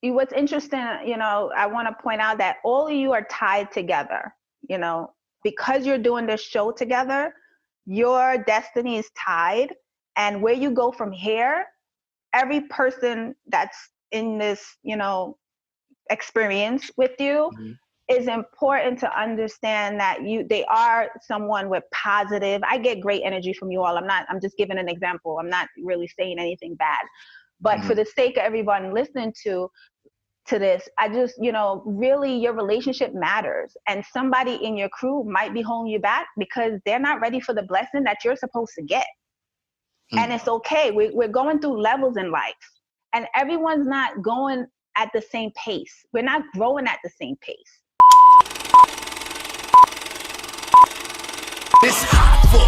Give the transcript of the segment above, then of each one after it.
what's interesting, I want to point out that all of you are tied together, because you're doing this show together, your destiny is tied. And where you go from here, every person that's in this, experience with you, Mm-hmm. is important to understand that they are someone with positive. I get great energy from you all. I'm just giving an example. I'm not really saying anything bad. But for Mm-hmm. the sake of everyone listening to this, I just, really your relationship matters. And somebody in your crew might be holding you back because they're not ready for the blessing that you're supposed to get. And it's okay. We're going through levels in life, and everyone's not going at the same pace. We're not growing at the same pace. It's Hoffa,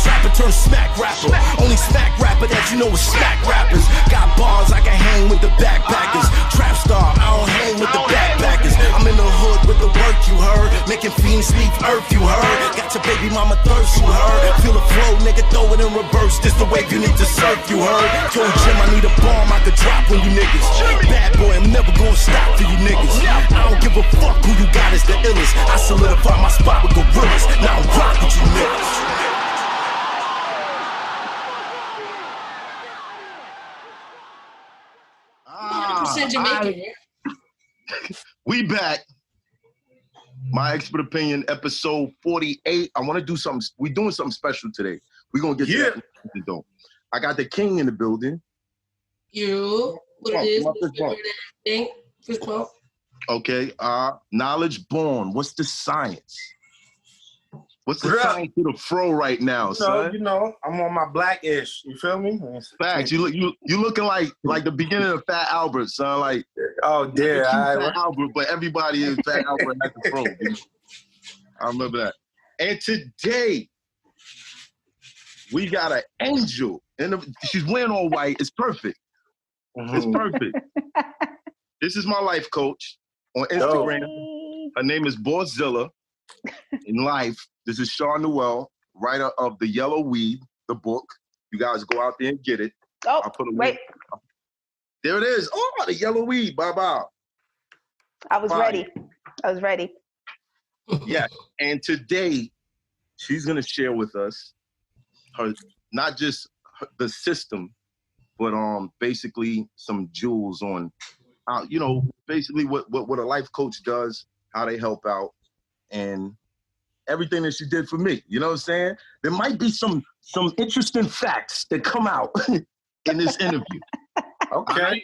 trapper turn smack rapper. Only smack rapper that you know is smack rappers. Got bars, I can hang with the backpackers. Trap star, I don't hang with the backpackers. I'm in the hood with the work, you heard. Making fiends leave earth, you heard. Got your baby mama thirst, you heard. Feel the flow, nigga, throw it in reverse. This the wave you need to surf, you heard. Told Jim I need a bomb I could drop on you niggas. Bad boy, I'm never gonna stop for you niggas. I don't give a fuck who you got is the illest. I solidify my spot with gorillas. Now I'm rock with you niggas. Jamaican. We back. My expert opinion, episode 48. I want to do something. We're doing something special today. We're gonna get to that though. I got the king in the building. What it is? Fist bump. Okay. Knowledge born. What's the science? What's the science to the fro right now, son? I'm on my Black-ish. You feel me? Facts. You looking like the beginning of Fat Albert, son. Like, oh dear, Fat Albert, but everybody is Fat Albert at the fro. Dude. I remember that. And today we got an angel, and she's wearing all white. It's perfect. It's perfect. This is my life coach on Instagram. Her name is Borzilla. In life, this is Char Newell, writer of The Yellow Weed, the book. You guys go out there and get it. Oh, wait. There it is. Oh, The Yellow Weed. Bye-bye. I was ready. Yeah, and today she's going to share with us her, not just the system, but basically some jewels on, basically what a life coach does, how they help out, and everything that she did for me. You know what I'm saying? There might be some interesting facts that come out in this interview. Okay. Right?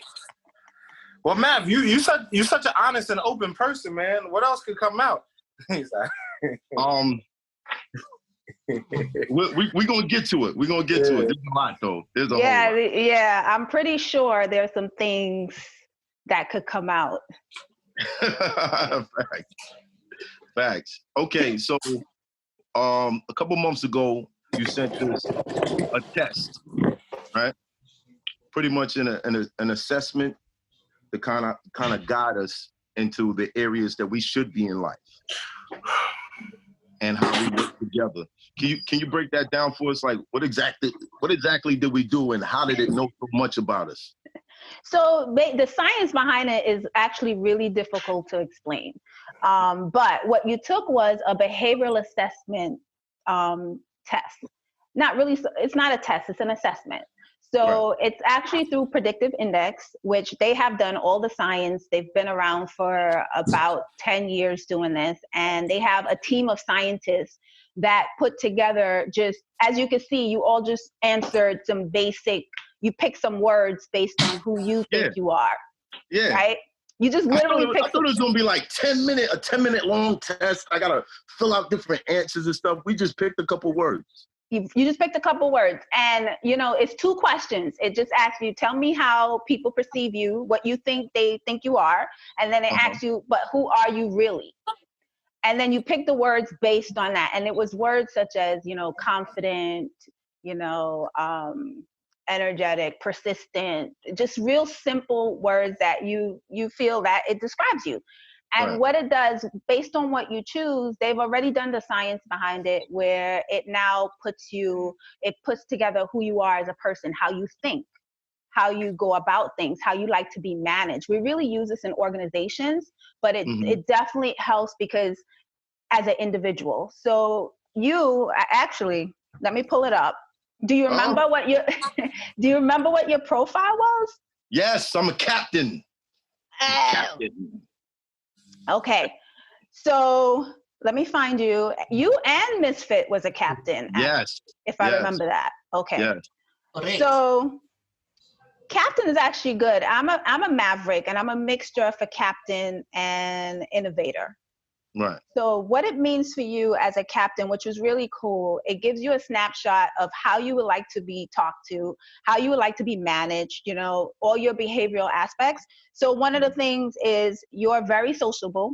Well, Mav, you're such an honest and open person, man. What else could come out? We're gonna get to it. We're gonna get to it. There's a lot though. There's a whole lot. Yeah. I'm pretty sure there's some things that could come out. Facts. Okay, so a couple months ago, you sent us a test, right? Pretty much an assessment to kind of guide us into the areas that we should be in life and how we work together. Can you break that down for us? Like, what exactly did we do, and how did it know so much about us? So the science behind it is actually really difficult to explain. But what you took was a behavioral assessment test. Not really, it's not a test, it's an assessment. So It's actually through Predictive Index, which they have done all the science. They've been around for about 10 years doing this. And they have a team of scientists that put together just, as you can see, you all just answered some basic, you pick some words based on who you think you are. Yeah. Right? You just literally I thought it was going to be like a 10-minute long test. I got to fill out different answers and stuff. We just picked a couple words. You just picked a couple words, and it's 2 questions. It just asks you, tell me how people perceive you, what you think they think you are, and then it asks you, but who are you really? And then you pick the words based on that. And it was words such as, confident, energetic, persistent, just real simple words that you feel that it describes you. And what it does, based on what you choose, they've already done the science behind it, where it now puts together who you are as a person, how you think. how you go about things, how you like to be managed. We really use this in organizations, but it definitely helps because as an individual. So you actually, let me pull it up. Do you remember what your do you remember what your profile was? Yes, I'm a captain. Captain. Okay. So let me find you. You and Misfit was a captain. Yes. If I remember that. Okay. Yes. So captain is actually good. I'm a maverick, and I'm a mixture of a captain and innovator. Right. So what it means for you as a captain, which was really cool, it gives you a snapshot of how you would like to be talked to, how you would like to be managed, you know, all your behavioral aspects. So one of the things is you're very sociable.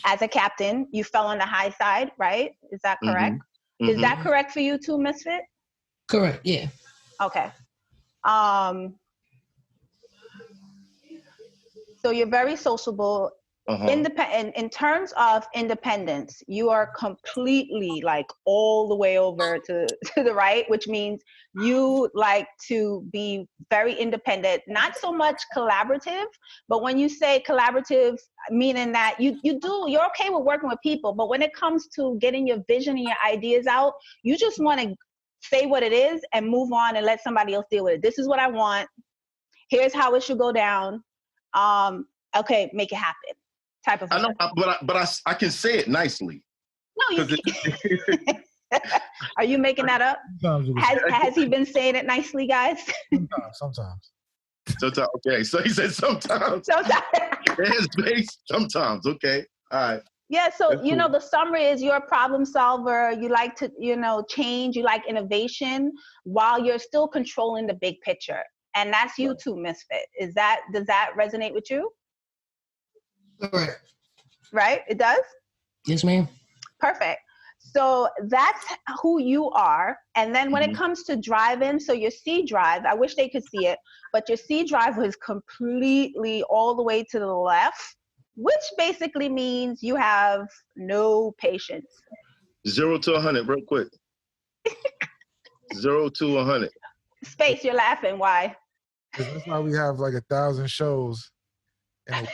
As a captain, you fell on the high side, right? Is that correct? Is that correct for you too, Misfit? Correct, yeah. Okay. So you're very sociable. Independent in terms of independence, you are completely like all the way over to the right, which means you like to be very independent, not so much collaborative. But when you say collaborative, meaning that you're okay with working with people, but when it comes to getting your vision and your ideas out, you just want to say what it is and move on and let somebody else deal with it. This is what I want. Here's how it should go down. Okay, make it happen. Type of. I know, but I can say it nicely. No, you. Are you making that up? Has he been saying it nicely, guys? Sometimes. Okay, so he said sometimes. Sometimes. Okay, all right. Yeah, so you know, the summary is you're a problem solver. You like to, you know, change. You like innovation while you're still controlling the big picture, and that's you too, Misfit. Does that resonate with you? Correct. Right? It does? Yes, ma'am. Perfect. So that's who you are. And then when it comes to driving, so your C drive, I wish they could see it, but your C drive was completely all the way to the left, which basically means you have no patience. 0 to 100, real quick. 0 to 100. Space, you're laughing. Why? That's why we have like 1,000 shows. And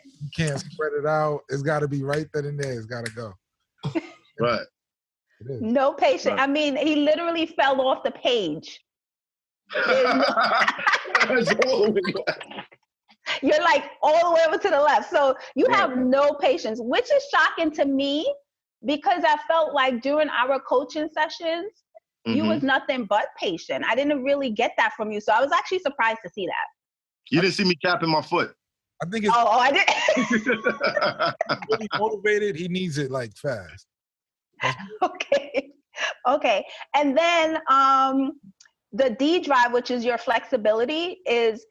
you can't spread it out. It's got to be right then and there. It's got to go. Right. No patience. Right. I mean, he literally fell off the page. You're like all the way over to the left. So you have no patience, which is shocking to me because I felt like during our coaching sessions, you was nothing but patient. I didn't really get that from you. So I was actually surprised to see that. You didn't see me tapping my foot. I think it's I did. really motivated. He needs it like fast. Okay. And then the D drive, which is your flexibility, is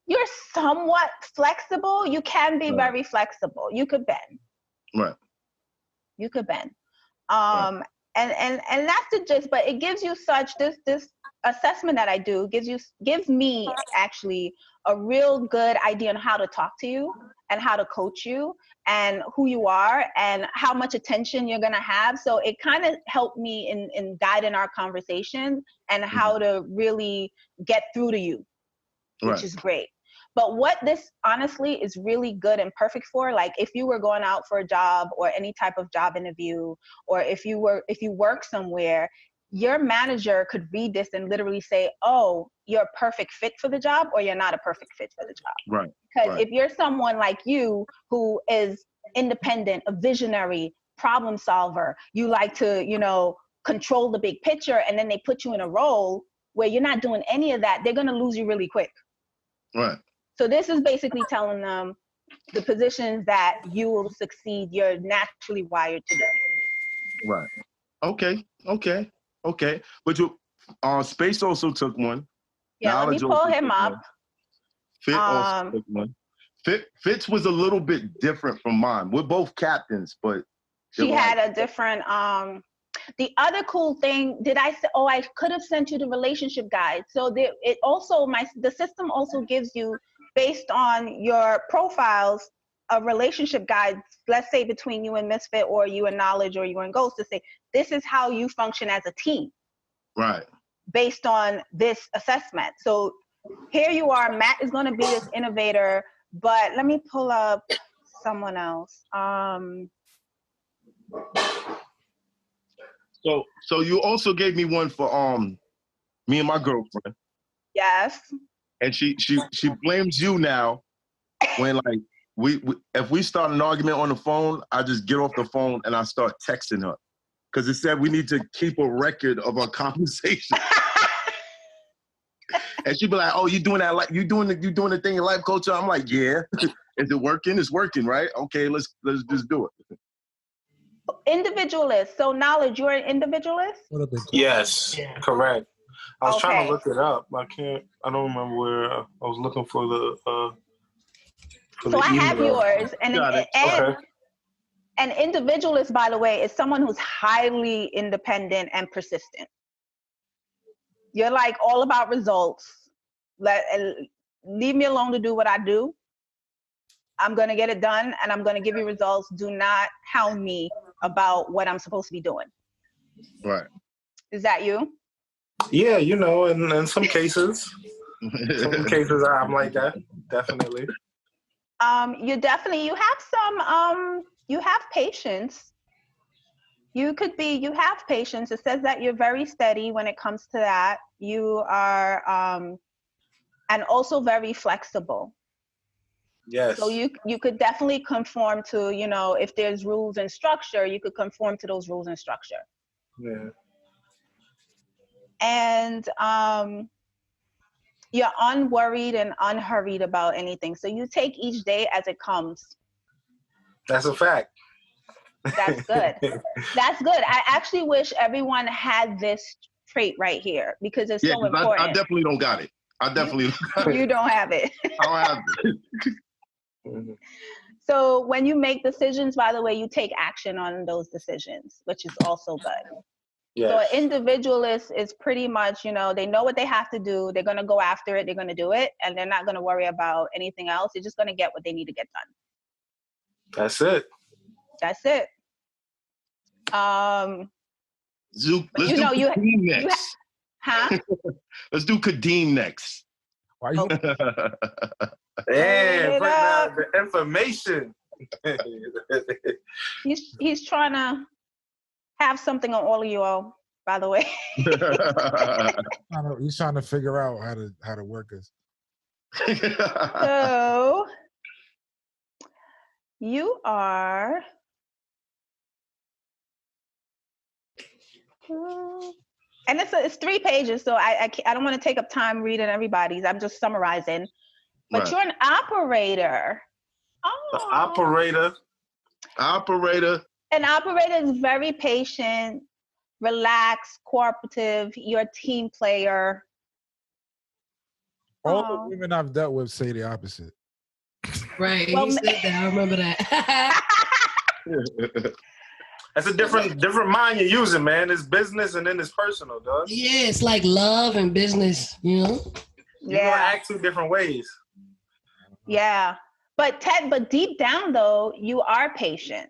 you're somewhat flexible. You can be very flexible. You could bend. Right. You could bend. And that's the gist, but it gives you such this assessment that I do gives me actually a real good idea on how to talk to you and how to coach you and who you are and how much attention you're going to have. So it kind of helped me in guiding our conversation and how to really get through to you, which is great. But what this honestly is really good and perfect for, like if you were going out for a job or any type of job interview, or if you work somewhere, your manager could read this and literally say, oh, you're a perfect fit for the job or you're not a perfect fit for the job. Right. Because if you're someone like you who is independent, a visionary, problem solver, you like to, you know, control the big picture, and then they put you in a role where you're not doing any of that, they're going to lose you really quick. Right. So this is basically telling them the positions that you will succeed, you're naturally wired to do. Right. Okay. But Space also took one. Yeah, let me pull him up. Fit also took one. Fitz was a little bit different from mine. We're both captains, but she had a different. The other cool thing, I could have sent you the relationship guide. So the system also gives you, based on your profiles, a relationship guide, let's say between you and Misfit or you and Knowledge or you and Ghost, to say, this is how you function as a team. Right. based on this assessment. So here you are, Matt is going to be this innovator, but let me pull up someone else. So you also gave me one for me and my girlfriend. Yes. And she blames you now when like we if we start an argument on the phone, I just get off the phone and I start texting her. Because it said we need to keep a record of our conversation. And she'd be like, "Oh, you doing that? Like you doing the thing in life coach?" I'm like, "Yeah." Is it working? It's working, right? Okay, let's just do it. Individualist. So knowledge, you're an individualist? Yes, correct. I was trying Okay. to look it up. I don't remember where I was looking for the So I have email. yours, and Okay. an individualist, by the way, is someone who's highly independent and persistent. You're like all about results. Leave me alone to do what I do. I'm going to get it done, and I'm going to give you results. Do not hound me about what I'm supposed to be doing. Right. Is that you? Yeah, in some cases. Some cases I'm like that, definitely. You have patience. You have patience. It says that you're very steady when it comes to that. You are, and also very flexible. Yes. So you could definitely conform to, if there's rules and structure, you could conform to those rules and structure. Yeah. And you're unworried and unhurried about anything. So you take each day as it comes. That's a fact. That's good. That's good. I actually wish everyone had this trait right here because it's so important. I definitely don't got it. You don't have it. I don't have it. So when you make decisions, by the way, you take action on those decisions, which is also good. Yes. So an individualist is pretty much, they know what they have to do. They're going to go after it. They're going to do it. And they're not going to worry about anything else. They're just going to get what they need to get done. That's it. That's it. Let's do Kadeem next. Huh? Let's do Kadeem next. Why you? Yeah, bring out the information. He's trying to have something on all of you all, by the way. He's trying to figure out how to work us. So you are. And it's 3 pages, so I don't want to take up time reading everybody's. I'm just summarizing. But right. You're an operator. Oh. Operator. An operator is very patient, relaxed, cooperative. You're a team player. All the women I've dealt with say the opposite. Right. Well, he said that. I remember that. That's a different mind you're using, man. It's business and then it's personal, dog. Yeah, it's like love and business, You're gonna act 2 different ways. Yeah. But deep down though, you are patient.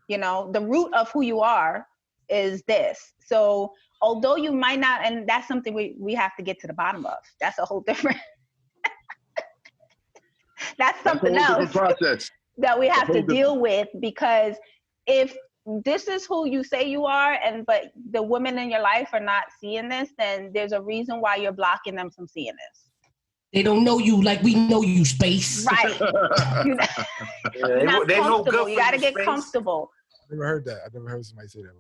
The root of who you are is this. So although you might not, and that's something we have to get to the bottom of. That's a whole different that's something else that we have to deal with, because if this is who you say you are, but the women in your life are not seeing this, then there's a reason why you're blocking them from seeing this. They don't know you like we know you, Space. Right. You're not comfortable. You got to get comfortable. I've never heard that. I've never heard somebody say that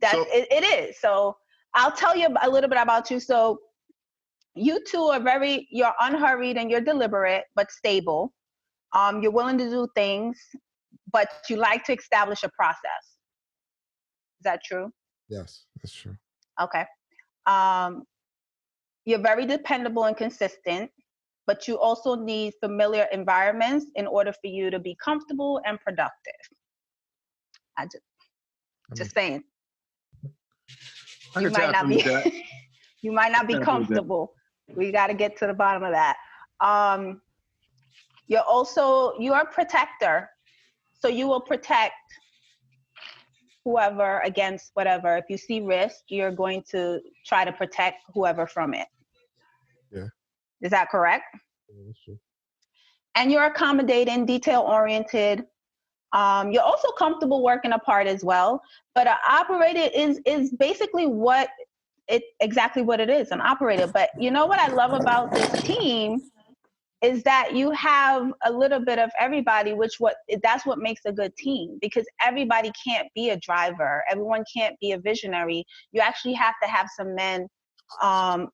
before. It is. So I'll tell you a little bit about you. So you two are you're unhurried and you're deliberate, but stable. You're willing to do things, but you like to establish a process. Is that true? Yes, that's true. Okay. You're very dependable and consistent, but you also need familiar environments in order for you to be comfortable and productive. Just saying. You might not be comfortable. We got to get to the bottom of that. You're a protector. So you will protect whoever against whatever. If you see risk, you're going to try to protect whoever from it. Yeah. Is that correct? Yeah, that's true. And you're accommodating, detail-oriented. You're also comfortable working apart as well. But an operator is basically exactly what it is, an operator. But you know what I love about this team is that you have a little bit of everybody, that's what makes a good team, because everybody can't be a driver. Everyone can't be a visionary. You actually have to have some men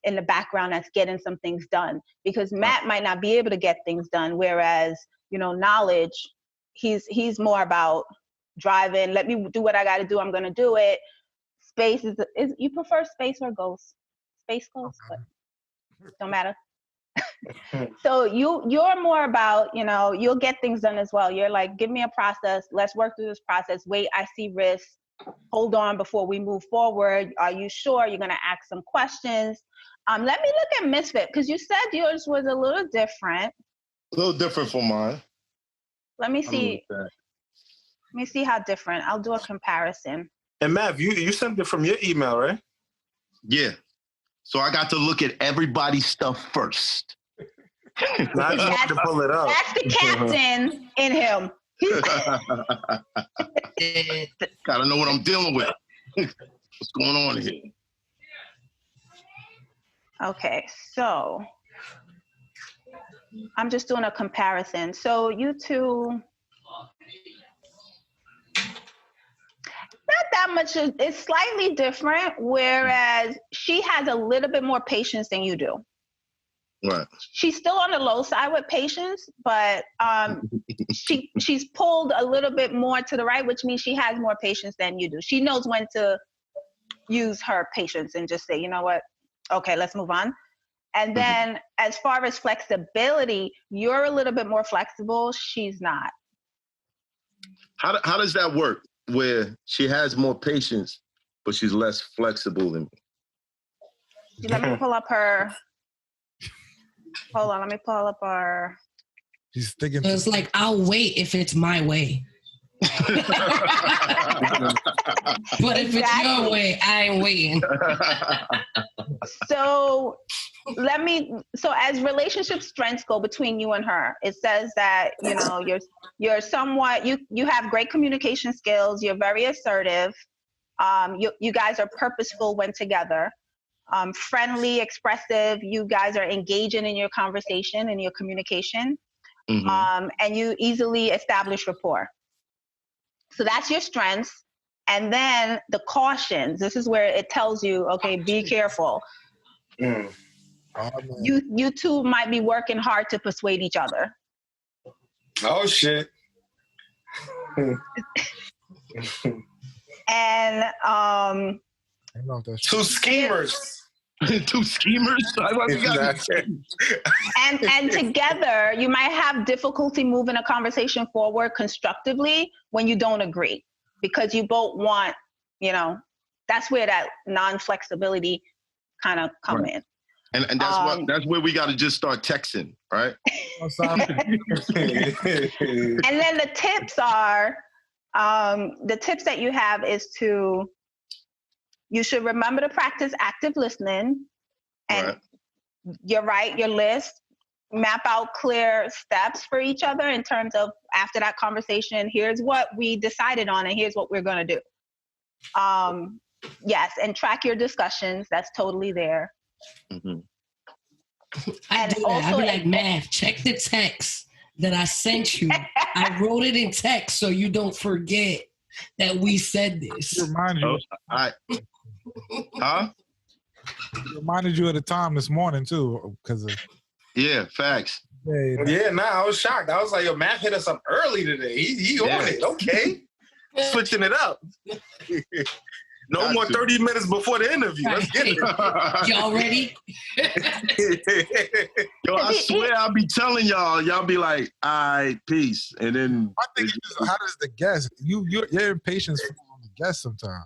in the background that's getting some things done, because Matt might not be able to get things done. Whereas, Knowledge, he's more about driving. Let me do what I got to do. I'm going to do it. Space is you prefer space or ghost? Space ghost, but don't matter. So you're more about, you'll get things done as well. You're like, give me a process. Let's work through this process. Wait, I see risk. Hold on before we move forward. Are you sure? You're going to ask some questions. Let me look at Misfit, because you said yours was a little different. A little different from mine. Let me see. Let me see how different. I'll do a comparison. And Mav, you sent it from your email, right? Yeah. So I got to look at everybody's stuff first. Not just to pull it up. That's the captain in him. Gotta know what I'm dealing with. What's going on here? Okay, so I'm just doing a comparison. So you two, not that much. It's slightly different, whereas she has a little bit more patience than you do. Right. She's still on the low side with patience, but she's pulled a little bit more to the right, which means she has more patience than you do. She knows when to use her patience and just say, you know what? Okay, let's move on. And then as far as flexibility, you're a little bit more flexible. She's not. How does that work, where she has more patience, but she's less flexible than me? Let me pull up her. Hold on, let me pull up our. She's sticking. So it's like, I'll wait if it's my way. But if it's your way, I ain't waiting. So as relationship strengths go between you and her, it says that, you're somewhat, you have great communication skills. You're very assertive. You guys are purposeful when together. Friendly, expressive. You guys are engaging in your conversation and your communication. And you easily establish rapport. So that's your strengths. And then the cautions. This is where it tells you, okay, be careful. You two might be working hard to persuade each other. Oh, shit. And two schemers. Two schemers? And together, you might have difficulty moving a conversation forward constructively when you don't agree, because you both want, that's where that non-flexibility kind of come in. And that's where we got to just start texting, right? And then the tips are, the tips that you have is you should remember to practice active listening, and you're right, your list, map out clear steps for each other in terms of, after that conversation, here's what we decided on and here's what we're going to do. Yes, and track your discussions. That's totally there. I'd be like, man, check the text that I sent you. I wrote it in text so you don't forget that we said this. Reminded you of the time this morning too, because of facts. I was shocked. I was like, yo, Matt hit us up early today. He on it. Okay. Switching it up. No more 30 minutes before the interview. Let's get it. Y'all ready? Yo, I swear I'll be telling y'all be like, all right, peace. And then I think how does the guest, your impatience from the guest sometimes.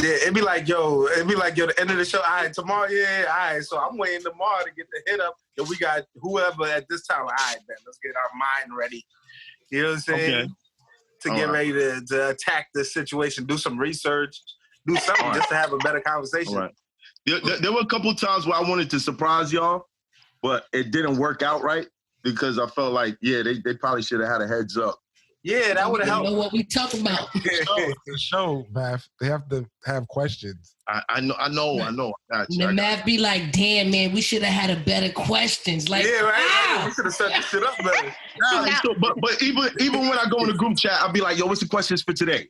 Yeah, it'd be like, the end of the show, all right, tomorrow, all right, so I'm waiting tomorrow to get the hit up, and we got whoever at this time, all right, man, let's get our mind ready. You know what I'm saying? to get ready to attack this situation, do some research, do something just to have a better conversation. All right. There were a couple of times where I wanted to surprise y'all, but it didn't work out right because I felt like, they probably should have had a heads up. Yeah, that would have helped. Know what we talking about? The show, Math. They have to have questions. I know. Got you. The Math be like, damn, man, we should have had a better questions. Like, yeah, right. We should have set this shit up better. But even when I go in the group chat, I'll be like, yo, what's the questions for today?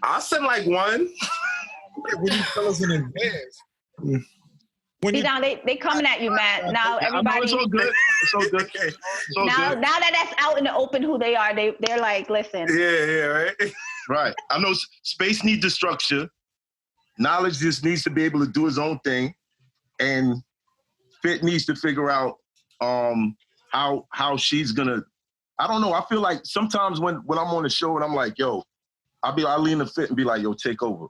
I'll send like one. When you tell us in advance. See, now they coming at you, Matt. Now everybody. It's all good. It's all good. Now that that's out in the open who they are, they're like, listen. Yeah, right. Right. I know space needs the structure. Knowledge just needs to be able to do his own thing, and Fit needs to figure out how she's gonna. I don't know. I feel like sometimes when I'm on the show and I'm like, yo, I lean to Fit and be like, yo, take over.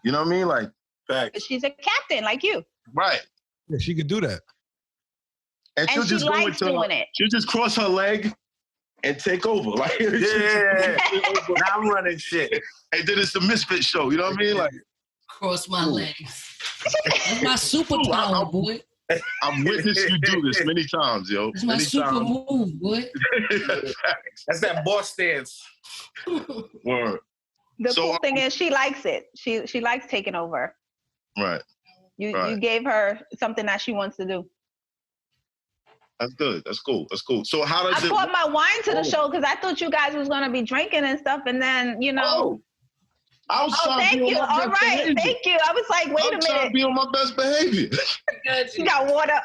You know what I mean? Like, facts. She's a captain like you. Right. Yeah, she could do that. And she'll just go into doing it. She'll just cross her leg and take over. Like, now I'm running shit. And then it's the misfit show. You know what I mean? Like, cross my legs. That's my superpower, boy. I've witnessed you do this many times, yo. It's my super move, boy. That's that boss stance. Word. The cool thing is she likes it. She likes taking over. Right. You gave her something that she wants to do. That's good. That's cool. So how does I brought my wine to the show because I thought you guys was gonna be drinking and stuff, and then I was trying to be on my best behavior. Thank you. I was like, wait a minute. Trying to be on my best behavior. You got water.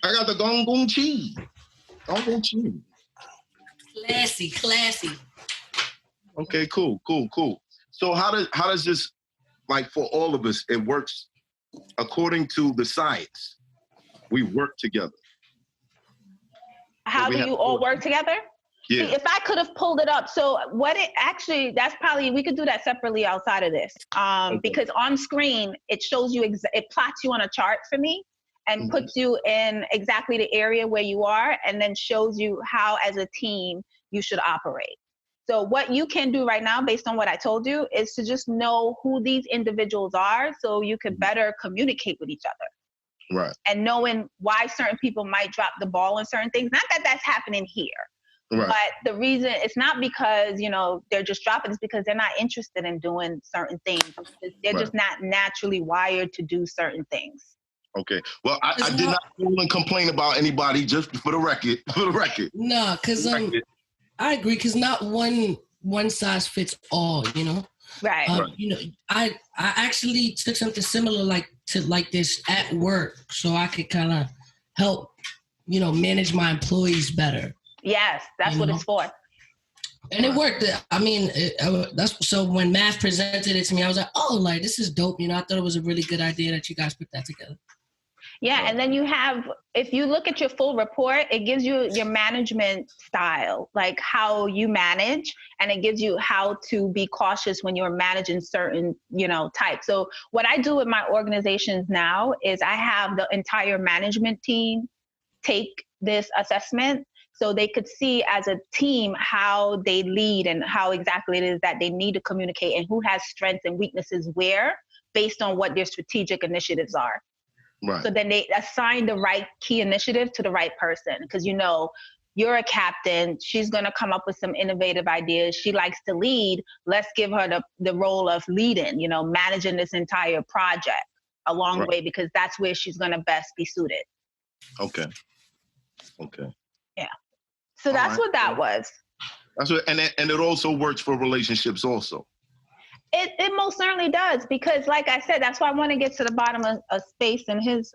I got the gong cheese. Gong cheese. Classy. Okay, cool. So how does this, like, for all of us, it works according to the science. We work together. How do you all work together? Yeah. See, if I could have pulled it up. So what it actually, that's probably, we could do that separately outside of this. Because on screen, it shows you, it plots you on a chart for me and puts you in exactly the area where you are, and then shows you how, as a team, you should operate. So what you can do right now, based on what I told you, is to just know who these individuals are so you could better communicate with each other. Right. And knowing why certain people might drop the ball on certain things. Not that that's happening here. Right. But the reason, it's not because, they're just dropping, it's because they're not interested in doing certain things. They're just not naturally wired to do certain things. Okay. Well, I did not even complain about anybody, just for the record. No, because I agree, because not one size fits all, Right. I actually took something similar like this at work so I could kind of help, manage my employees better. Yes, that's what it's for. And it worked. I mean, so when Math presented it to me, I was like, oh, like, this is dope. I thought it was a really good idea that you guys put that together. Yeah, and then you have, if you look at your full report, it gives you your management style, like how you manage, and it gives you how to be cautious when you're managing certain, types. So what I do with my organizations now is I have the entire management team take this assessment so they could see as a team how they lead and how exactly it is that they need to communicate and who has strengths and weaknesses where based on what their strategic initiatives are. Right. So then they assign the right key initiative to the right person because, you're a captain. She's going to come up with some innovative ideas. She likes to lead. Let's give her the role of leading, managing this entire project along the way because that's where she's going to best be suited. Okay. Yeah. So that's what that was. That's what, and it also works for relationships also. It most certainly does because, like I said, that's why I want to get to the bottom of Space and his.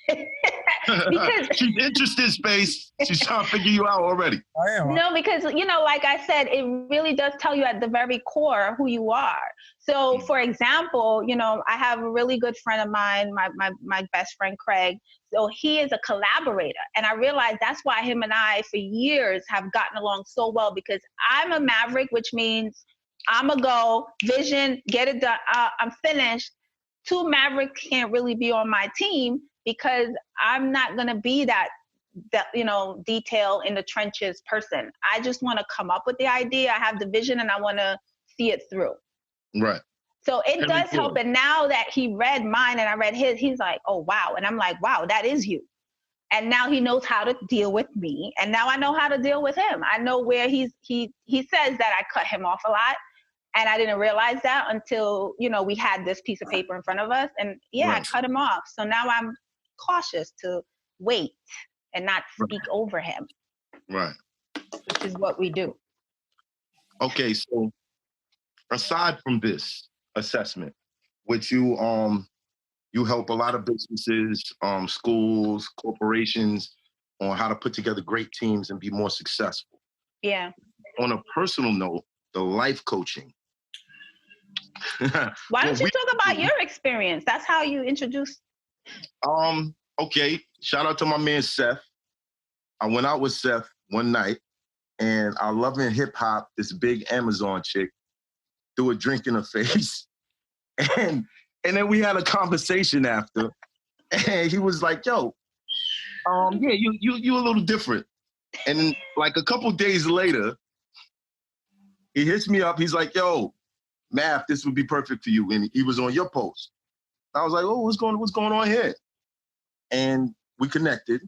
Because she's interested in Space. She's trying to figure you out already. I am. No, because like I said, it really does tell you at the very core who you are. So, for example, I have a really good friend of mine, my best friend Craig. So he is a collaborator, and I realized that's why him and I, for years, have gotten along so well because I'm a maverick, which means I'm a go, vision, get it done, I'm finished. Two mavericks can't really be on my team because I'm not going to be that detail in the trenches person. I just want to come up with the idea. I have the vision and I want to see it through. Right. So it does help. And now that he read mine and I read his, he's like, oh, wow. And I'm like, wow, that is you. And now he knows how to deal with me. And now I know how to deal with him. I know where he says that I cut him off a lot. And I didn't realize that until, we had this piece of paper in front of us. And I cut him off. So now I'm cautious to wait and not speak over him. Right. Which is what we do. Okay, so aside from this assessment, which you help a lot of businesses, schools, corporations on how to put together great teams and be more successful. Yeah. On a personal note, the life coaching. Why don't you talk about your experience? That's how you introduced. Okay. Shout out to my man Seth. I went out with Seth one night, and I loving hip hop, this big Amazon chick, threw a drink in her face. And then we had a conversation after, and he was like, yo, you a little different. And like a couple days later, he hits me up. He's like, yo, Math, this would be perfect for you. And he was on your post. I was like, oh, what's going on here? And we connected.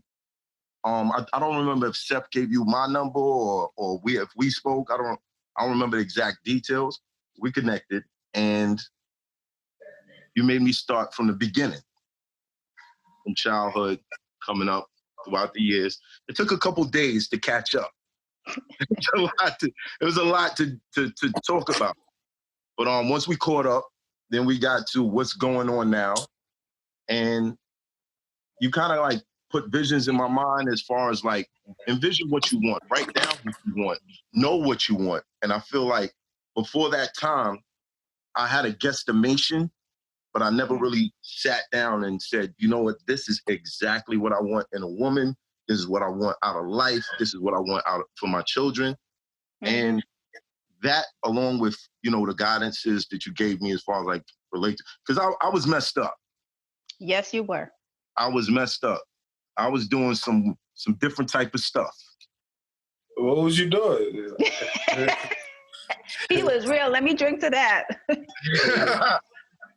I don't remember if Seth gave you my number or if we spoke. I don't remember the exact details. We connected, and you made me start from the beginning, from childhood, coming up throughout the years. It took a couple days to catch up. It was a lot to talk about. But once we caught up, then we got to what's going on now, and you kind of like put visions in my mind as far as like envision what you want, write down what you want, know what you want. And I feel like before that time, I had a guesstimation, but I never really sat down and said, you know what, this is exactly what I want in a woman. This is what I want out of life. This is what I want for my children. Mm-hmm. And that, along with, the guidances that you gave me as far as like relate, because I was messed up. Yes, you were. I was messed up. I was doing some different type of stuff. What was you doing? He was real. Let me drink to that.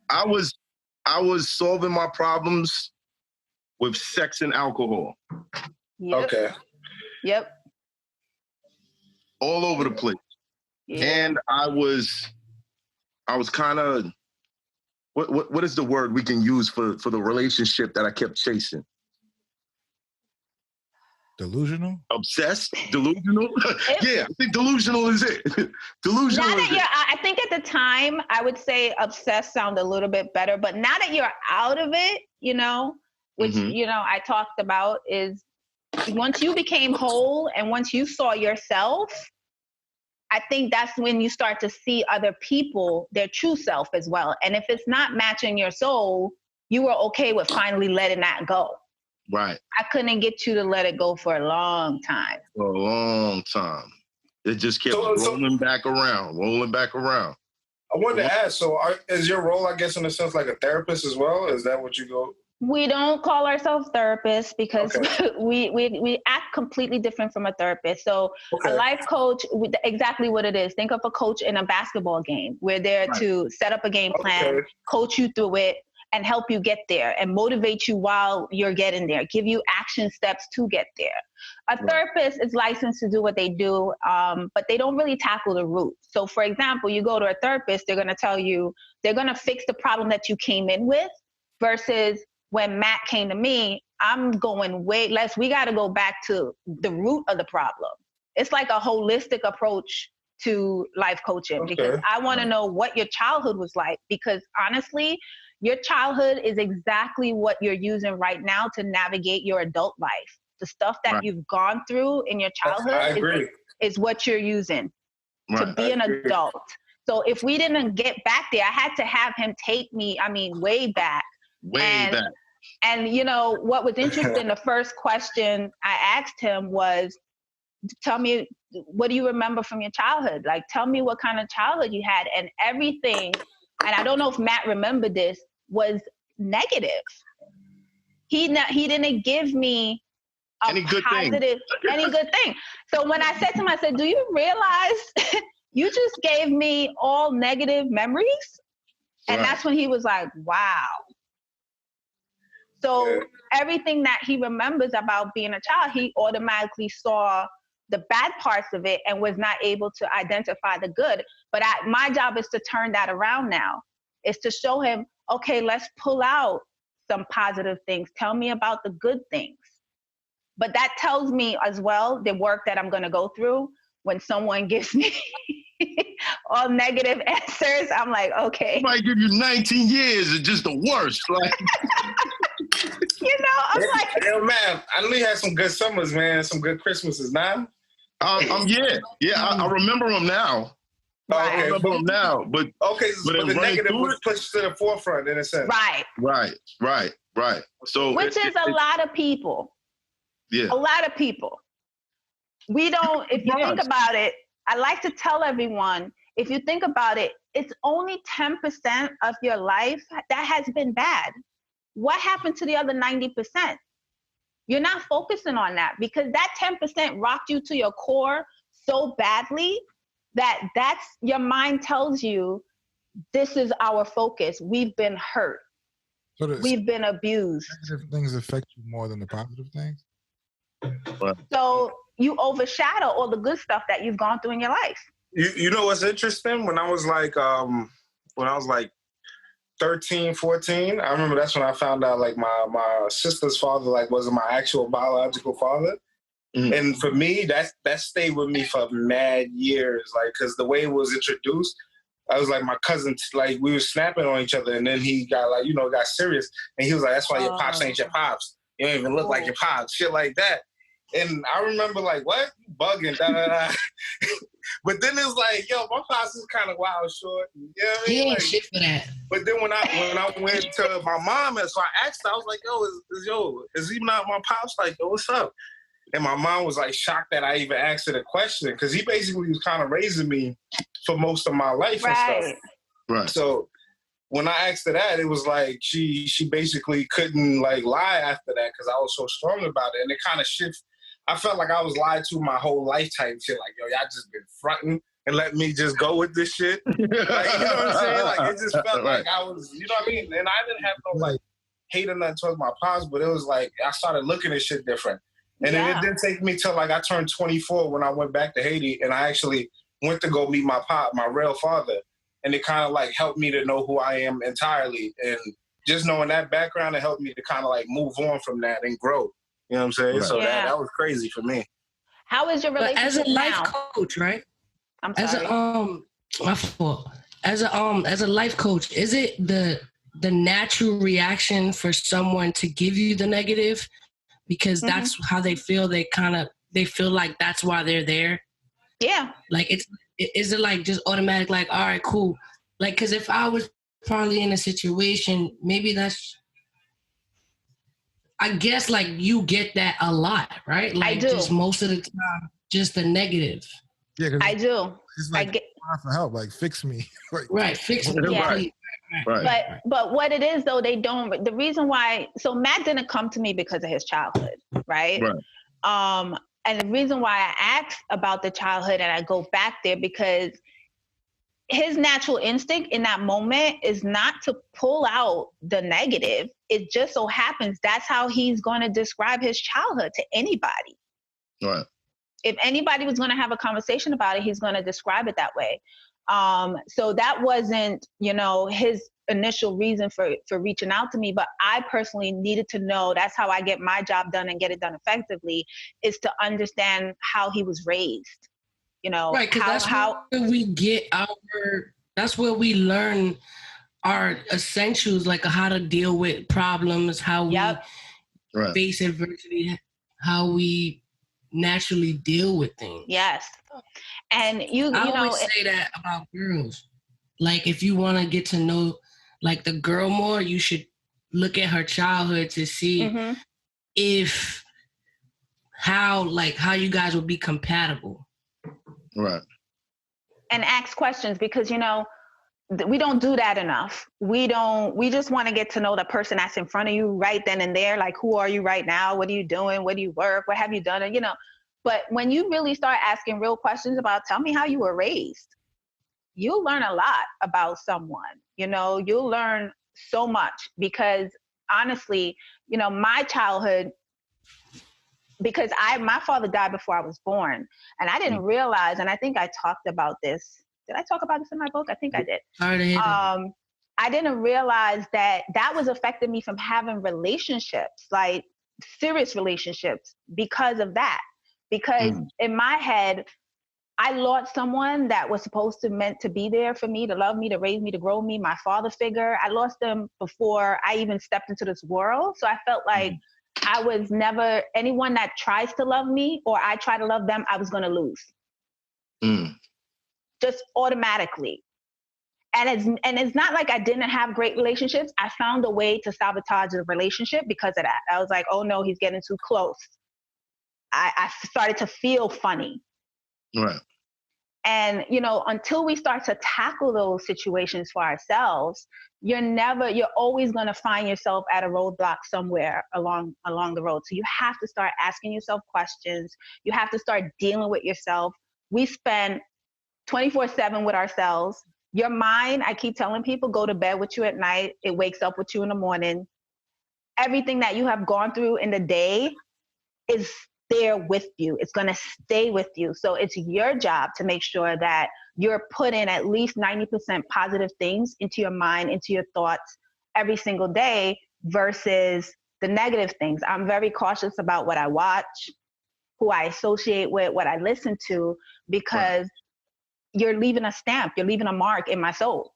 I was solving my problems with sex and alcohol. Yep. Okay. Yep. All over the place. Yeah. And I was kind of, what is the word we can use for the relationship that I kept chasing? Delusional? Obsessed? Delusional? Yeah, I think delusional is it. Delusional now that I think at the time, I would say obsessed sound a little bit better, but now that you're out of it, which, I talked about, is once you became whole and once you saw yourself, I think that's when you start to see other people, their true self as well. And if it's not matching your soul, you were okay with finally letting that go. Right. I couldn't get you to let it go for a long time. For a long time. It just kept rolling back around. I wanted to ask, is your role, I guess, in a sense, like a therapist as well? Is that what you go? We don't call ourselves therapists because we act completely different from a therapist. So a life coach, exactly what it is. Think of a coach in a basketball game. We're there to set up a game plan, coach you through it, and help you get there and motivate you while you're getting there, give you action steps to get there. A therapist is licensed to do what they do, but they don't really tackle the root. So for example, you go to a therapist, they're gonna tell you, they're gonna fix the problem that you came in with, versus when Matt came to me, I'm going way less. We gotta go back to the root of the problem. It's like a holistic approach to life coaching because I wanna know what your childhood was like, because honestly, your childhood is exactly what you're using right now to navigate your adult life. The stuff that you've gone through in your childhood is what you're using to be an adult. So if we didn't get back there, I had to have him take me, way back. And what was interesting, the first question I asked him was, tell me, what do you remember from your childhood? Like, tell me what kind of childhood you had. And everything, and I don't know if Matt remembered this, was negative. He didn't give me Any good thing. Any good thing. So when I said to him, I said, do you realize you just gave me all negative memories? And that's when he was like, wow. So everything that he remembers about being a child, he automatically saw the bad parts of it and was not able to identify the good. But my job is to turn that around now. Is to show him, okay, let's pull out some positive things. Tell me about the good things. But that tells me as well the work that I'm going to go through when someone gives me all negative answers. I'm like, okay. I might give you 19 years. It's just the worst. Like, I'm like, yo, man, I know you had some good summers, man. Some good Christmases. Now, I remember them now. Right. I remember them now, but the negative was pushed to the forefront in a sense. Right. So, which is a lot of people. Yeah, a lot of people. We don't. If you think about it, I like to tell everyone, if you think about it, it's only 10% of your life that has been bad. What happened to the other 90%? You're not focusing on that because that 10% rocked you to your core so badly that's your mind tells you this is our focus. We've been hurt. So we've been abused. Negative things affect you more than the positive things? So you overshadow all the good stuff that you've gone through in your life. You know what's interesting? When I was like 13, 14, I remember that's when I found out like my sister's father like wasn't my actual biological father. Mm-hmm. And for me, that stayed with me for mad years, like, because the way it was introduced, I was like my cousin, like we were snapping on each other, and then he got like, got serious, and he was like, "That's why your pops ain't your pops. You don't even look like your pops," shit like that. And I remember like, what? Bugging, da da da. But then it's like, yo, my pops is kind of wild short. You know what I mean? He ain't like, shit for that. But then when I went to my mom, and so I asked her, I was like, is he not my pops? Like, yo, what's up? And my mom was like shocked that I even asked her the question because he basically was kind of raising me for most of my life and stuff. Right. So when I asked her that, it was like she basically couldn't like lie after that because I was so strong about it, and it kind of shifted. I felt like I was lied to my whole lifetime. Shit, like, yo, y'all just been fronting and let me just go with this shit. Like, you know what I'm saying? Like, it just felt like I was, you know what I mean? And I didn't have no like hate or nothing towards my pops, but it was like I started looking at shit different. And then it didn't take me till like I turned 24 when I went back to Haiti, and I actually went to go meet my pop, my real father, and it kind of like helped me to know who I am entirely, and just knowing that background, it helped me to kind of like move on from that and grow. You know what I'm saying? Right. So that was crazy for me. How is your relationship as a life now? coach, right? I'm sorry. My fault. As a life coach, is it the natural reaction for someone to give you the negative? Because that's how they feel. They feel like that's why they're there. Yeah. Like is it like just automatic? Like, all right, cool. Like, because if I was probably in a situation, maybe that's. I guess like you get that a lot, right? Like I do. Just most of the time, just the negative. Yeah, I do. It's like I get for help, like fix me. Like, right, fix me. Yeah. Right. But what it is though, they don't. The reason why, so Matt didn't come to me because of his childhood, right? And the reason why I asked about the childhood and I go back there because his natural instinct in that moment is not to pull out the negative. It just so happens that's how he's going to describe his childhood to anybody. Right. If anybody was going to have a conversation about it, he's going to describe it that way. So that wasn't, his initial reason for reaching out to me, but I personally needed to know, that's how I get my job done and get it done effectively, is to understand how he was raised. Right, because where we get that's where we learn our essentials, like how to deal with problems, how we face adversity, how we naturally deal with things. Yes. And I always say that about girls. Like, if you want to get to know like the girl more, you should look at her childhood to see how you guys would be compatible. Right. And ask questions because, we don't do that enough. We just want to get to know the person that's in front of you right then and there. Like, who are you right now? What are you doing? Where do you work? What have you done? And, but when you really start asking real questions about, tell me how you were raised, you'll learn a lot about someone. You'll learn so much, because honestly, my childhood, because my father died before I was born, and I didn't realize, and I think I talked about this. Did I talk about this in my book? I think I did. I didn't realize that was affecting me from having relationships, like serious relationships, because of that. Because in my head, I lost someone that was meant to be there for me, to love me, to raise me, to grow me, my father figure. I lost them before I even stepped into this world. So I felt like I was never, anyone that tries to love me or I try to love them, I was going to lose. Just automatically. And it's not like I didn't have great relationships. I found a way to sabotage the relationship because of that. I was like, oh no, he's getting too close. I started to feel funny. Right. And, until we start to tackle those situations for ourselves, you're always going to find yourself at a roadblock somewhere along the road. So you have to start asking yourself questions. You have to start dealing with yourself. We spend 24/7 with ourselves. Your mind, I keep telling people, go to bed with you at night. It wakes up with you in the morning. Everything that you have gone through in the day is there with you. It's going to stay with you. So it's your job to make sure that you're putting at least 90% positive things into your mind, into your thoughts every single day versus the negative things. I'm very cautious about what I watch, who I associate with, what I listen to, because you're leaving a stamp, you're leaving a mark in my soul.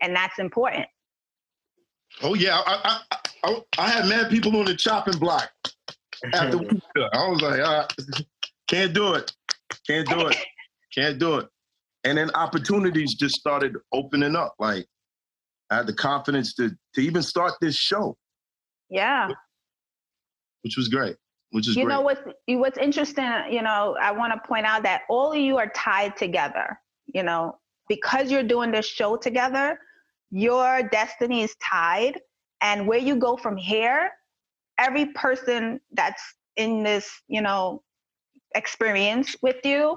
And that's important. Oh yeah, I had mad people on the chopping block after I was like, can't do it. And then opportunities just started opening up. Like, I had the confidence to even start this show. Yeah. Which was great. You know what's interesting, I want to point out that all of you are tied together, because you're doing this show together, your destiny is tied. And where you go from here, every person that's in this, experience with you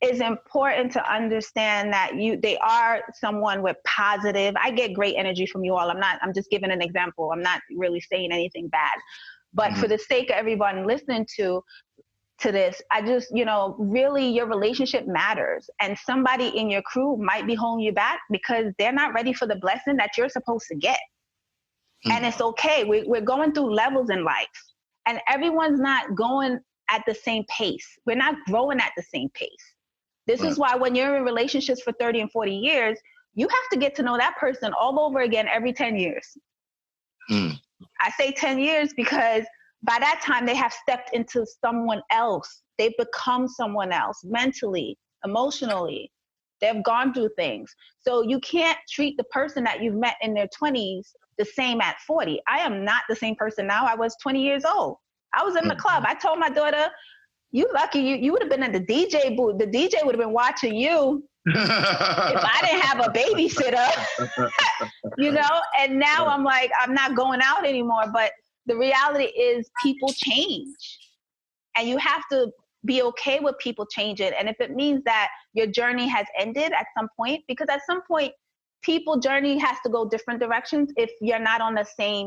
is important to understand that they are someone with positive. I get great energy from you all. I'm just giving an example. I'm not really saying anything bad. But for the sake of everyone listening to this, I just, really your relationship matters. And somebody in your crew might be holding you back because they're not ready for the blessing that you're supposed to get. And it's okay. We're going through levels in life. And everyone's not going at the same pace. We're not growing at the same pace. This is why when you're in relationships for 30 and 40 years, you have to get to know that person all over again every 10 years. I say 10 years because by that time they have stepped into someone else. They've become someone else mentally, emotionally. They've gone through things. So you can't treat the person that you've met in their 20s the same at 40. I am not the same person now I was 20 years old. I was in the club. I told my daughter, you lucky you would have been in the DJ booth. The DJ would have been watching you if I didn't have a babysitter, and now I'm like, I'm not going out anymore. But the reality is people change and you have to be okay with people changing. And if it means that your journey has ended at some point, because at some point, people's journey has to go different directions if you're not on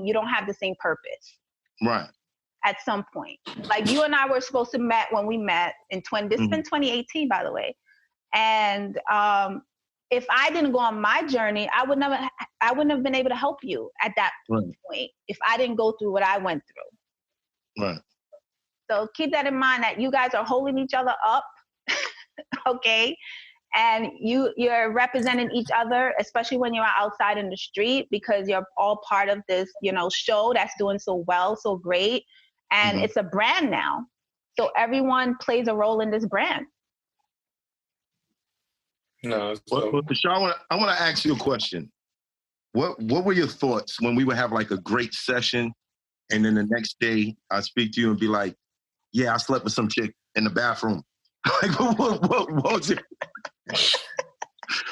you don't have the same purpose. Right. At some point. Like you and I were supposed to meet when we met in this has been 2018, by the way. And if I didn't go on my journey, I wouldn't have been able to help you at that point if I didn't go through what I went through. Right. So keep that in mind that you guys are holding each other up, okay? And you're representing each other, especially when you're outside in the street, because you're all part of this, show that's doing so well, so great. And it's a brand now. So everyone plays a role in this brand. No. Char, I want to ask you a question. What were your thoughts when we would have like a great session and then the next day I'd speak to you and be like, yeah, I slept with some chick in the bathroom. Like, what was it?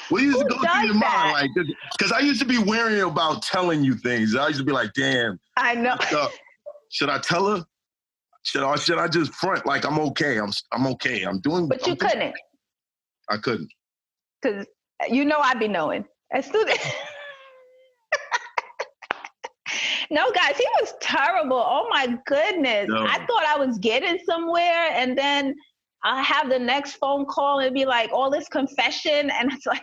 What used to go through your mind? Like, because I used to be wary about telling you things. I used to be like, damn. I know. Should I tell her? Should I just front like I'm okay? I'm okay. I'm doing. But you couldn't. I couldn't. Because I'd be knowing. As soon as No, guys, he was terrible. Oh my goodness. No. I thought I was getting somewhere, and then I have the next phone call and it'd be like all this confession, and it's like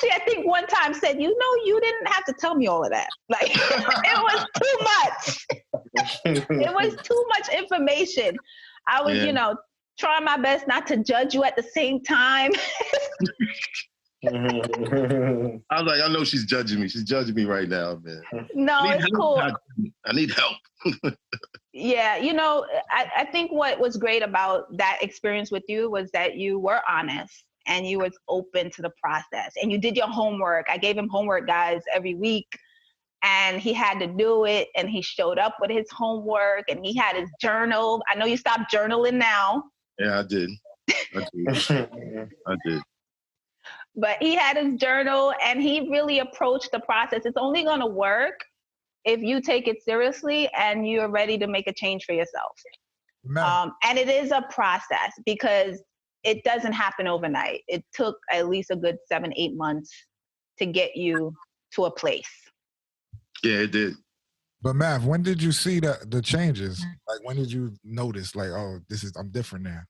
I think one time said, you didn't have to tell me all of that. Like, it was too much. It was too much information. I was, trying my best not to judge you at the same time. I was like, I know she's judging me. She's judging me right now, man. No, it's cool. I need help. Yeah, I think what was great about that experience with you was that you were honest and you was open to the process and you did your homework. I gave him homework, guys, every week, and he had to do it, and he showed up with his homework, and he had his journal. I know you stopped journaling now. Yeah, I did. I did. But he had his journal, and he really approached the process. It's only going to work if you take it seriously and you're ready to make a change for yourself. And it is a process because it doesn't happen overnight. It took at least a good 7-8 months to get you to a place. Yeah, it did. But Mav, when did you see the changes? Like, when did you notice, like, oh, I'm different now?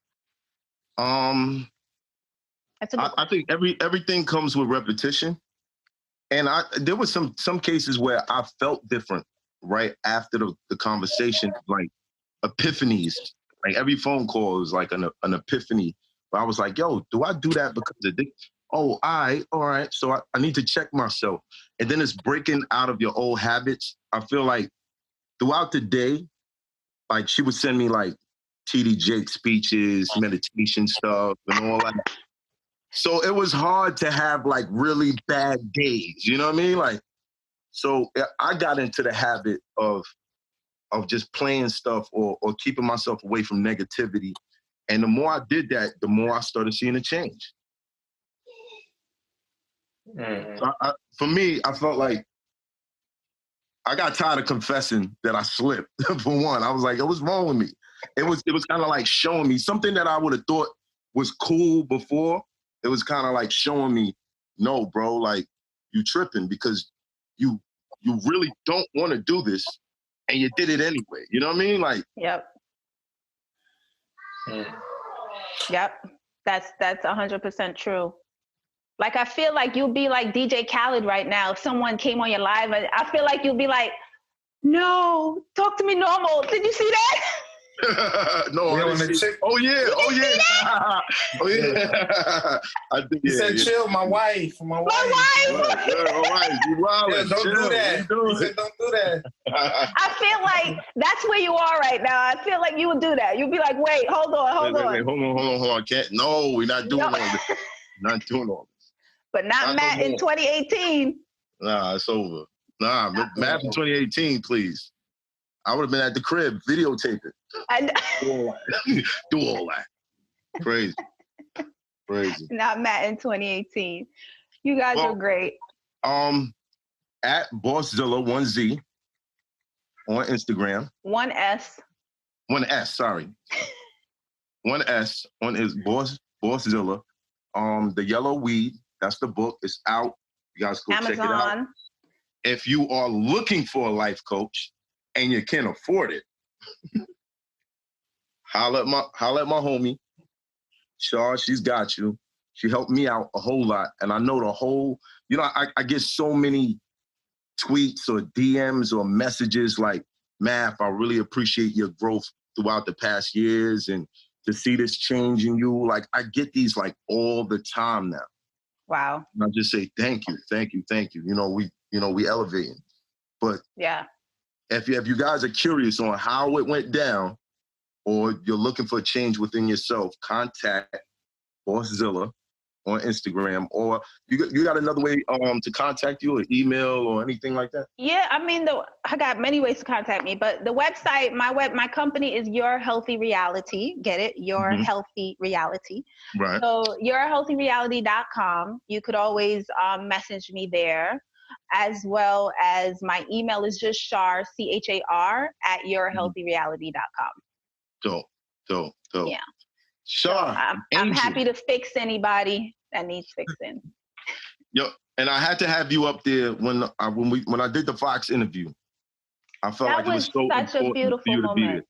I think everything comes with repetition. And there was some cases where I felt different right after the conversation, like epiphanies. Like every phone call is like an epiphany. But I was like, yo, do I do that because of this? Oh, all right. So I need to check myself. And then it's breaking out of your old habits. I feel like throughout the day, like she would send me like T.D. Jakes speeches, meditation stuff, and all that. So it was hard to have like really bad days, you know what I mean? Like, so I got into the habit of just playing stuff or keeping myself away from negativity. And the more I did that, the more I started seeing a change. Mm-hmm. So for me, I felt like I got tired of confessing that I slipped. For one, I was like, what's wrong with me? It was kind of like showing me something that I would have thought was cool before. It was kind of like showing me, no, bro, like you tripping because you really don't want to do this, and you did it anyway. You know what I mean? Like, yep. Yep. That's 100% true. Like, I feel like you'll be like DJ Khaled right now. If someone came on your live, I feel like you'll be like, no, talk to me normal. Did you see that? No, I didn't see. Oh yeah. I think he said, "Chill, my wife." You wildin'. Yeah, don't do that. He said, "Don't do that." I feel like that's where you are right now. I feel like you would do that. You'd be like, "Wait, hold on." Wait, hold on. Can't. No, we're not doing all this. Not doing all this. But not Matt in 2018. Nah, it's over. Nah, Matt in 2018, please. I would have been at the crib, videotape it. Do all that. Crazy. Not Matt in 2018. You guys are great. At Bosszilla, 1Z, on Instagram. 1S. 1S, sorry. 1S on his Bosszilla. The Yellow Weed, that's the book. It's out. You guys go Amazon. Check it out. If you are looking for a life coach and you can't afford it, holla at my homie, Char. She's got you. She helped me out a whole lot. And I know the whole, I get so many tweets or DMs or messages like, Math, I really appreciate your growth throughout the past years and to see this change in you. Like, I get these like all the time now. Wow. And I just say, thank you. We elevating. But yeah, if you guys are curious on how it went down or you're looking for a change within yourself, contact Bosszilla on Instagram, or you got another way to contact you, or email or anything like that? Yeah, I mean, I got many ways to contact me, but the website, my company is Your Healthy Reality. Get it? Your Healthy Reality. Right. So yourhealthyreality.com. You could always message me there, as well as my email is just Char, CHAR, at yourhealthyreality.com. Dope. Yeah. Char, so I'm happy to fix anybody that needs fixing. Yo, and I had to have you up there when I did the Fox interview. I felt that like it was so such a beautiful moment.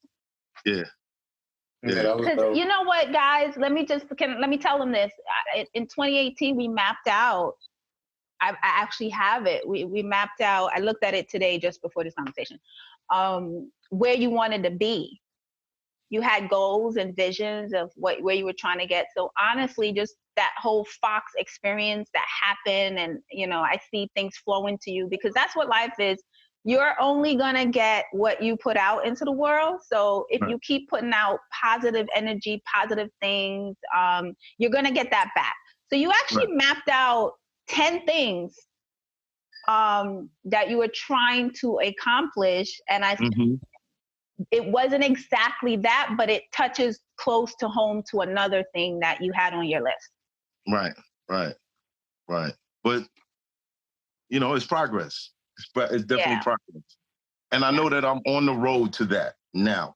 Yeah. Because you know what, guys? Let me tell them this. In 2018, we mapped out. I actually have it. We mapped out. I looked at it today just before this conversation. Where you wanted to be. You had goals and visions of where you were trying to get. So honestly, just that whole Fox experience that happened, and I see things flowing to you, because that's what life is. You're only gonna get what you put out into the world. So if you keep putting out positive energy, positive things, you're gonna get that back. So you actually mapped out 10 things that you were trying to accomplish, and it wasn't exactly that, but it touches close to home to another thing that you had on your list. Right. But, it's progress. It's definitely progress. And I know that I'm on the road to that now.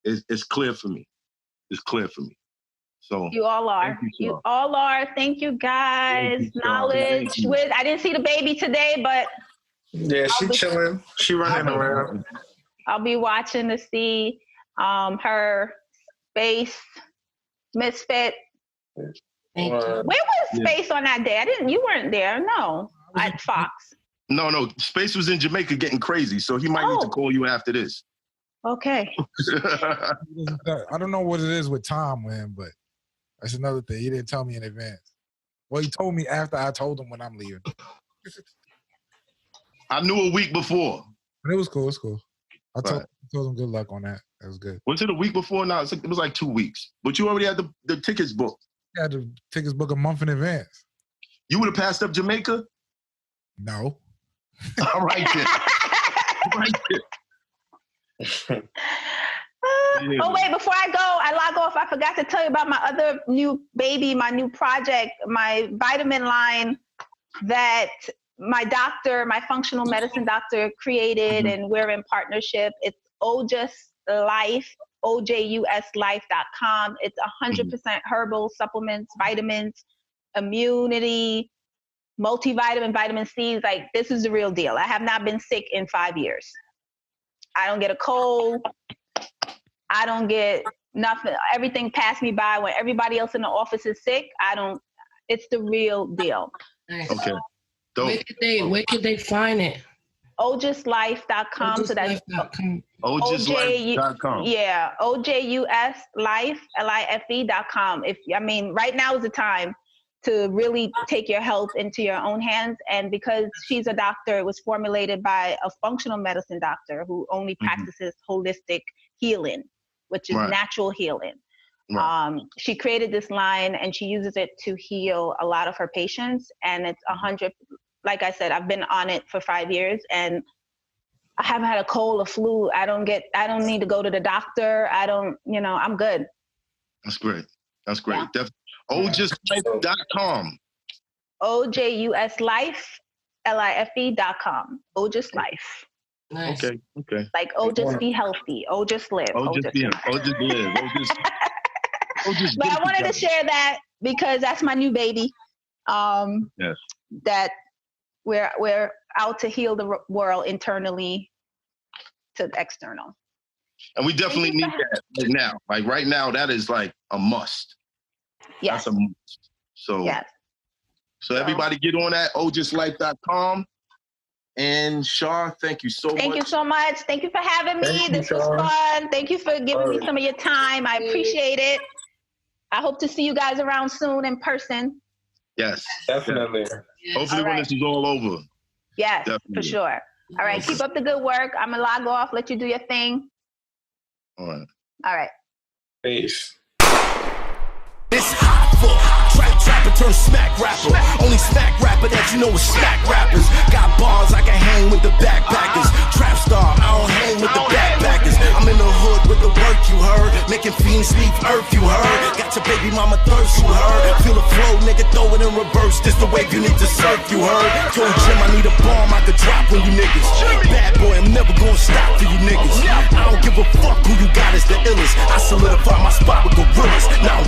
It's clear for me. So you all are. You all are. Thank you, guys. Knowledge. I didn't see the baby today, but yeah, she's chilling. She running around. I'll be watching to see her Space Misfit. Where was Space on that day? You weren't there, no, at Fox. No, Space was in Jamaica getting crazy, so he might need to call you after this. Okay. I don't know what it is with Tom, man, but that's another thing. He didn't tell me in advance. Well, he told me after I told him when I'm leaving. I knew a week before. But it was cool. I told him good luck on that. That was good. Was it a week before? No, it was like 2 weeks. But you already had the tickets booked. I had the tickets booked a month in advance. You would have passed up Jamaica? No. All right, then. Oh, wait, before I go, I log off. I forgot to tell you about my other new baby, my new project, my vitamin line that my doctor, my functional medicine doctor created, and we're in partnership. It's Ojus Life, OJUSLife.com. It's 100% herbal supplements, vitamins, immunity, multivitamin, vitamin C. Like, this is the real deal. I have not been sick in 5 years. I don't get a cold. I don't get nothing. Everything passed me by. When everybody else in the office is sick, it's the real deal. Nice. Okay. Where could they find it? OJUSLife.com. So that's OJUSLife.com. Yeah, OJUSLife, LIFE.com. Right now is the time to really take your health into your own hands. And because she's a doctor, it was formulated by a functional medicine doctor who only practices holistic healing, which is natural healing. Right. She created this line and she uses it to heal a lot of her patients. And it's 100, like I said, I've been on it for 5 years and I haven't had a cold or flu. I don't need to go to the doctor. I'm good. That's great. Yeah. OJUSLife.com. OJUSLife.com. Ojus Life. Nice. Okay. Like, just be healthy. Just live. Just live. But I wanted to share that because that's my new baby. Yes. That we're out to heal the world internally to external. And we definitely need that right now. Like right now, that is like a must. Yes. That's a must. So, yes. So everybody get on that, OJUSLife.com. And Char, thank you so much. Thank you so much. Thank you for having me. This was fun. Thank you for giving me some of your time. I appreciate it. I hope to see you guys around soon in person. Yes. Definitely. Yes. Hopefully when this is all over. Yes, definitely. For sure. All right. Keep up the good work. I'm going to log off, let you do your thing. All right. All right. Peace. It's Hoffa. Trap rapper turned smack rapper. Only smack rapper that you know is smack rappers. Got bars, I can hang with the backpackers. Trap star, I don't hang with the backpackers. I'm in the hood with the work, you heard. Making fiends leave earth, you heard. Got your baby mama thirst, you heard. Feel the flow, nigga, throw it in reverse. This the wave you need to surf, you heard. Told Jim I need a bomb I could drop on you niggas. Bad boy, I'm never gonna stop for you niggas. I don't give a fuck who you got is the illest. I solidify my spot with gorillas. Now I'm